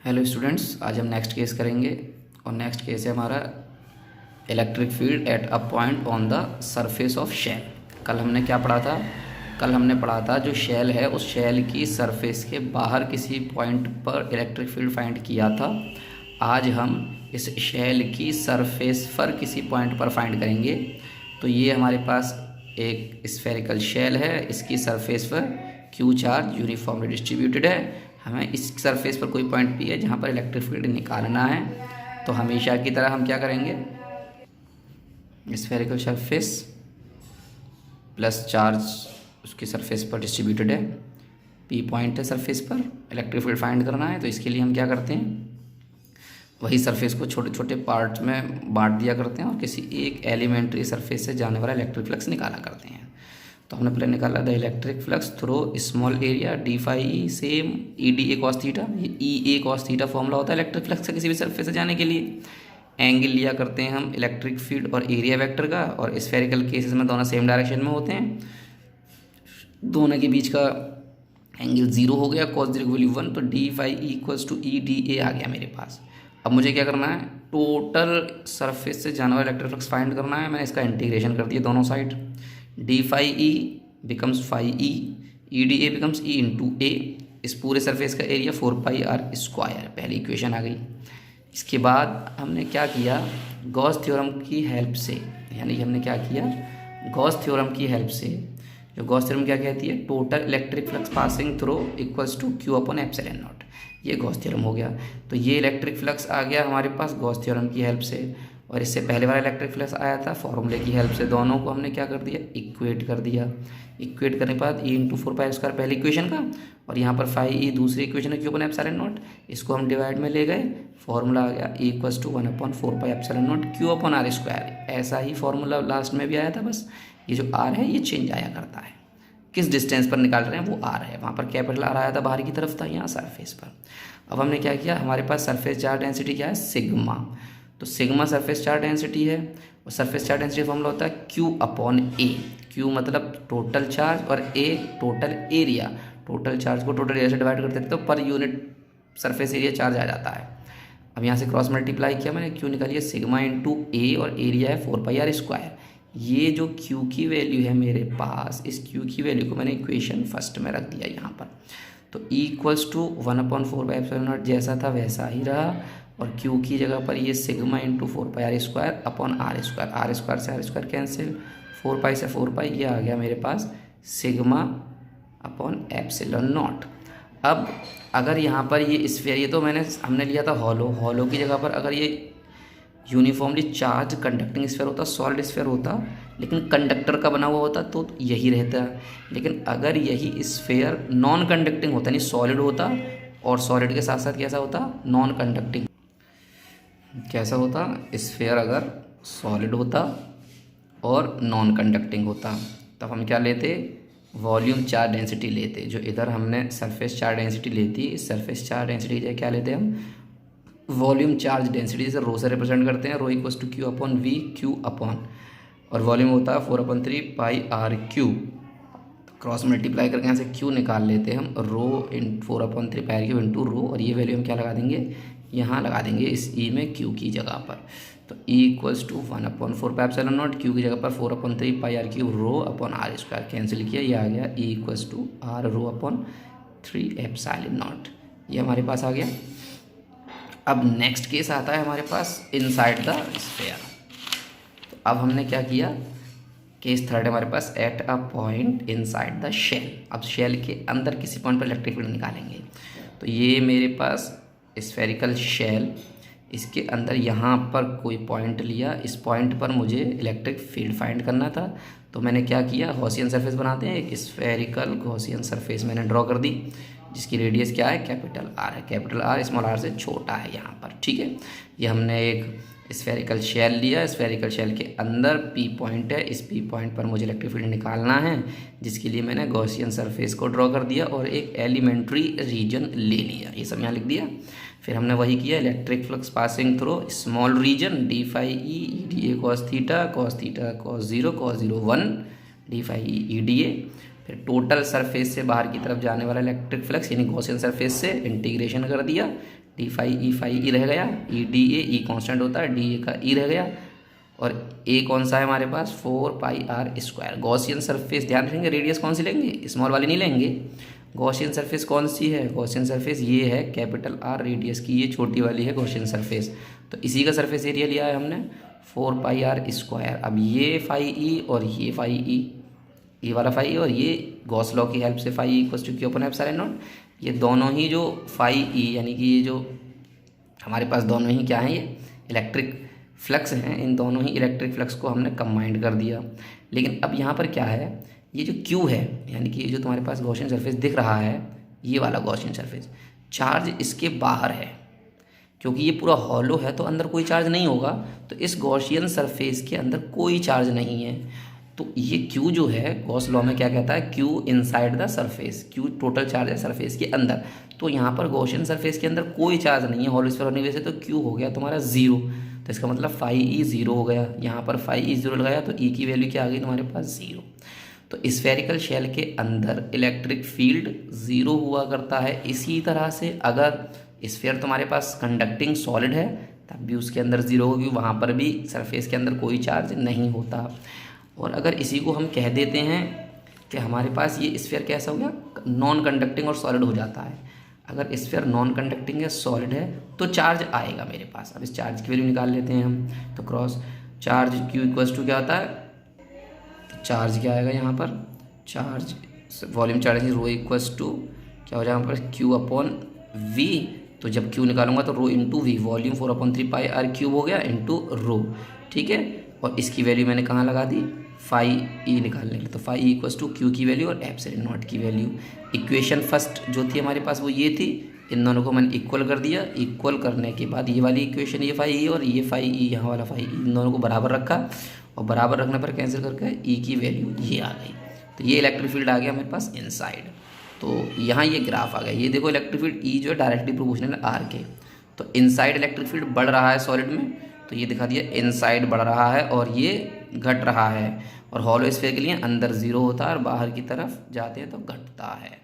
Hello students, आज हम next case करेंगे और नेक्स्ट केस है हमारा electric field at a point on the surface of shell. कल हमने क्या पढ़ा था? कल हमने पढ़ा था जो शेल है उस शेल की सरफेस के बाहर किसी पॉइंट पर इलेक्ट्रिक फील्ड फाइंड किया था। आज हम इस शेल की सरफेस पर किसी पॉइंट पर फाइंड करेंगे। तो ये हमारे पास एक स्फेरिकल शेल है, इसकी सरफेस पर क्यू चार्ज यूनिफॉर्मली डिस्ट्रीब्यूटेड है। हमें इस सरफेस पर कोई पॉइंट पी है जहाँ पर इलेक्ट्रिक फील्ड निकालना है। तो हमेशा की तरह हम क्या करेंगे, स्फेरिकल सरफेस प्लस चार्ज उसकी सरफेस पर डिस्ट्रीब्यूटेड है, पी पॉइंट है सरफेस पर, इलेक्ट्रिक फील्ड फाइंड करना है। तो इसके लिए हम क्या करते हैं, वही सरफेस को छोटे छोटे पार्ट्स में बांट दिया करते हैं और किसी एक एलिमेंट्री सरफेस से जाने वाला इलेक्ट्रिक फ्लक्स निकाला करते हैं। तो हमने पहले निकाला the electric flux through small area d phi E same E D A cos theta. ये E A cos theta formula होता है इलेक्ट्रिक फ्लक्स का किसी भी सरफेस से जाने के लिए। एंगल लिया करते हैं हम इलेक्ट्रिक फील्ड और एरिया वेक्टर का, और स्फेरिकल केसेस में दोनों सेम डायरेक्शन में होते हैं। दोनों के बीच का एंगल 0 हो गया, कॉस 0 की वैल्यू 1, तो D phi E equals to E D A आ गया मेरे पास। अब मुझे क्या करना है, टोटल सरफेस से जाने वाला इलेक्ट्रिक फ्लक्स फाइंड करना है। मैंने इसका इंटीग्रेशन कर दिया दोनों side. D phi E becomes phi E, E D A becomes E into A. इस पूरे सरफेस का एरिया 4 पाई आर स्क्वायर, पहली इक्वेशन आ गई। इसके बाद हमने क्या किया, गॉस थ्योरम की हेल्प से, यानी हमने क्या किया, गॉस थ्योरम की हेल्प से। जो गॉस थ्योरम क्या कहती है, total electric flux passing through equals to Q upon epsilon naught. ये गॉस थ्योरम हो गया। तो ये इलेक्ट्रिक फ्लक्स आ गया हमारे पास गॉस थ्योरम की हेल्प से, और इससे पहले वाला इलेक्ट्रिक फ्लक्स आया था फॉर्मूले की हेल्प से। दोनों को हमने क्या कर दिया, इक्वेट कर दिया। इक्वेट करने के बाद ई इंटू 4 पाई स्क्वायर पहली इक्वेशन का, और यहाँ पर फाई ई दूसरी इक्वेशन है क्यू अपॉन एप्सिलॉन नॉट। इसको हम डिवाइड में ले गए, फॉर्मूला आ गया E equals to 1/4 pi epsilon naught q upon r square. ऐसा ही फॉर्मूला लास्ट में भी आया था, बस ये जो आर है ये चेंज आया करता है। किस डिस्टेंस पर निकाल रहे हैं वो आर है, वहाँ पर कैपिटल आर आया था बाहर की तरफ था, यहाँ सरफेस पर। अब हमने क्या किया, हमारे पास सरफेस चार्ज डेंसिटी क्या है, सिग्मा। तो सिग्मा सरफेस चार्ज डेंसिटी है, और सरफेस चार्ज डेंसिटी फॉर्मूला होता है क्यू अपॉन ए। क्यू मतलब टोटल चार्ज और A total area. Total charge को टोटल एरिया से डिवाइड करते थे तो per unit surface area charge आ जाता है। अब यहाँ से क्रॉस मल्टीप्लाई किया मैंने, क्यू निकालिए सिग्मा इंटू ए और एरिया है 4 पाई आर स्क्वायर। ये जो क्यू की वैल्यू है मेरे पास, इस क्यू की वैल्यू को मैंने इक्वेशन फर्स्ट में रख दिया यहाँ पर। तो E equals to 1/4 pi epsilon naught जैसा था वैसा ही रहा, और क्यू की जगह पर ये sigma into 4 pi r square upon r square. R square से आर स्क्वायर कैंसिल, 4 पाई से 4 पाई, ये आ गया मेरे पास सिग्मा अपॉन एप्सिलॉन नॉट। अब अगर यहाँ पर ये स्फीयर, ये तो हमने लिया था हॉलो, हॉलो की जगह पर अगर ये यूनिफॉर्मली चार्ज कंडक्टिंग स्फीयर होता, सॉलिड स्फीयर होता, लेकिन कंडक्टर का बना हुआ होता तो यही रहता है। लेकिन अगर यही स्फीयर नॉन कंडक्टिंग होता, यानी सॉलिड होता, और सॉलिड के साथ साथ कैसा होता, नॉन कंडक्टिंग कैसा होता, स्फीयर अगर सॉलिड होता और नॉन कंडक्टिंग होता, तब हम क्या लेते, वॉल्यूम चार्ज डेंसिटी लेते। जो इधर हमने सरफेस चार्ज डेंसिटी लेती, इस सरफेस चार्ज डेंसिटी की क्या लेते हम, वॉल्यूम चार्ज डेंसिटी। से रो से रिप्रेजेंट करते हैं, rho equals to Q upon V, Q upon, और वॉल्यूम होता है 4/3 pi r cube. Cross multiply करके यहाँ से क्यू निकाल लेते हैं हम, rho in 4/3 pi r cube into rho, और ये वैल्यू हम क्या लगा देंगे, यहाँ लगा देंगे इस ई में क्यू की जगह पर। तो E equals to 1/4 pi epsilon naught, Q की जगह पर 4/3 pi r cube rho upon r square cancel किया, ये आ गया E equals to r rho upon 3 epsilon naught. ये हमारे पास आ गया। अब नेक्स्ट केस आता है हमारे पास इनसाइड द स्फीयर। तो अब हमने क्या किया, केस थर्ड हमारे पास at a point inside the shell. अब शेल के अंदर किसी पॉइंट पर इलेक्ट्रिक फील्ड निकालेंगे। तो ये मेरे पास स्फेरिकल शेल, इसके अंदर यहाँ पर कोई पॉइंट लिया, इस पॉइंट पर मुझे इलेक्ट्रिक फील्ड फाइंड करना था। तो मैंने क्या किया, गॉसियन सरफेस बनाते हैं, एक स्फेरिकल गॉसियन सरफेस मैंने ड्रॉ कर दी, जिसकी रेडियस क्या है, कैपिटल आर है। कैपिटल आर स्मॉल आर से छोटा है यहाँ पर, ठीक है। ये हमने एक स्फेरिकल शेल लिया, स्फेरिकल शेल के अंदर पी पॉइंट है, इस पी पॉइंट पर मुझे इलेक्ट्रिक फील्ड निकालना है, जिसके लिए मैंने गॉसियन सरफेस को ड्रॉ कर दिया और एक एलिमेंट्री रीजन ले लिया, ये सब यहाँ लिख दिया। फिर हमने वही किया, electric flux passing through small region d phi E D A cos theta cos 0 1 d phi E D A, फिर टोटल सरफेस से बाहर की तरफ जाने वाला इलेक्ट्रिक फ्लक्स यानी गॉसियन सरफेस से इंटीग्रेशन कर दिया, डी फाई ई रह गया, E D A, E constant होता है, डी ए का ई रह गया, और ए कौन सा है हमारे पास 4πr²। गॉसियन सरफेस ध्यान रखेंगे, रेडियस कौन सी लेंगे, स्मॉल वाली नहीं लेंगे। गॉसियन सरफेस कौन सी है, गॉसियन सरफेस ये है कैपिटल आर रेडियस की, ये छोटी वाली है गॉसियन सरफेस। तो इसी का सरफेस एरिया लिया है हमने 4πr²। अब ये फाई ई और ये फाई ई, ये वाला फाई ई और ये गॉस लॉ की हेल्प से phi E equals to q upon epsilon naught, ये दोनों ही जो फाई ई यानी कि ये जो हमारे पास दोनों ही क्या हैं, ये इलेक्ट्रिक फ्लक्स हैं, इन दोनों ही इलेक्ट्रिक फ्लक्स को हमने कंबाइंड कर दिया। लेकिन अब यहाँ पर क्या है, ये जो क्यू है यानी कि ये जो तुम्हारे पास गॉसियन सरफेस दिख रहा है, ये वाला गॉसियन सरफेस, चार्ज इसके बाहर है, क्योंकि ये पूरा हॉलो है तो अंदर कोई चार्ज नहीं होगा, तो इस गॉसियन सरफेस के अंदर कोई चार्ज नहीं है। तो ये क्यू जो है गॉस लॉ में क्या कहता है, Q inside the surface, Q total charge है सरफेस के अंदर। तो यहाँ पर गॉसियन सरफेस के अंदर कोई चार्ज नहीं है हॉलो स्फीयर होने की वजह से, तो क्यू हो गया तुम्हारा 0। तो इसका मतलब फाई ई 0 हो गया, यहाँ पर फाई ई 0 लगाया तो ई की वैल्यू क्या आ गई तुम्हारे पास 0। तो स्फेरिकल शेल के अंदर इलेक्ट्रिक फील्ड 0 हुआ करता है। इसी तरह से अगर स्फीयर तुम्हारे पास कंडक्टिंग सॉलिड है तब भी उसके अंदर 0 होगी, वहाँ पर भी सरफेस के अंदर कोई चार्ज नहीं होता। और अगर इसी को हम कह देते हैं कि हमारे पास ये स्फीयर कैसा हो गया, नॉन कंडक्टिंग और सॉलिड हो जाता है। अगर स्फीयर नॉन कंडक्टिंग है, सॉलिड है, तो चार्ज आएगा मेरे पास। अब इस चार्ज की वैल्यू निकाल लेते हैं हम। तो cross charge q equals to क्या होता है, तो चार्ज क्या आएगा यहाँ पर, charge volume charge rho equals to क्या हो जाएगा यहाँ पर क्यू अपॉन वी। तो जब क्यू निकालूंगा तो rho into we, volume 4/3πr³ हो गया इंटू रो, ठीक है। और इसकी वैल्यू मैंने कहाँ लगा दी, फाई ई निकालने के, तो phi E equals to q की वैल्यू और एप्सिलॉन नॉट की वैल्यू। इक्वेशन फर्स्ट जो थी हमारे पास वो ये थी, इन दोनों को मैंने इक्वल कर दिया। इक्वल करने के बाद ये वाली इक्वेशन ये फाई ई और ये फाई ई यहाँ वाला फाई ई, इन दोनों को बराबर रखा और बराबर रखने पर कैंसिल करके ई की वैल्यू ये आ गई। तो ये इलेक्ट्रिक फील्ड आ गया मेरे पास इनसाइड। तो यहाँ ये ग्राफ आ गया, ये देखो इलेक्ट्रिक फील्ड ई जो है डायरेक्टली प्रोपोर्शनल है आर के। तो इनसाइड इलेक्ट्रिक फील्ड बढ़ रहा है सॉलिड में, तो ये दिखा दिया इनसाइड बढ़ रहा है और ये घट रहा है। और हॉलो स्फीयर के लिए अंदर 0 होता है और बाहर की तरफ जाते हैं तो घटता है।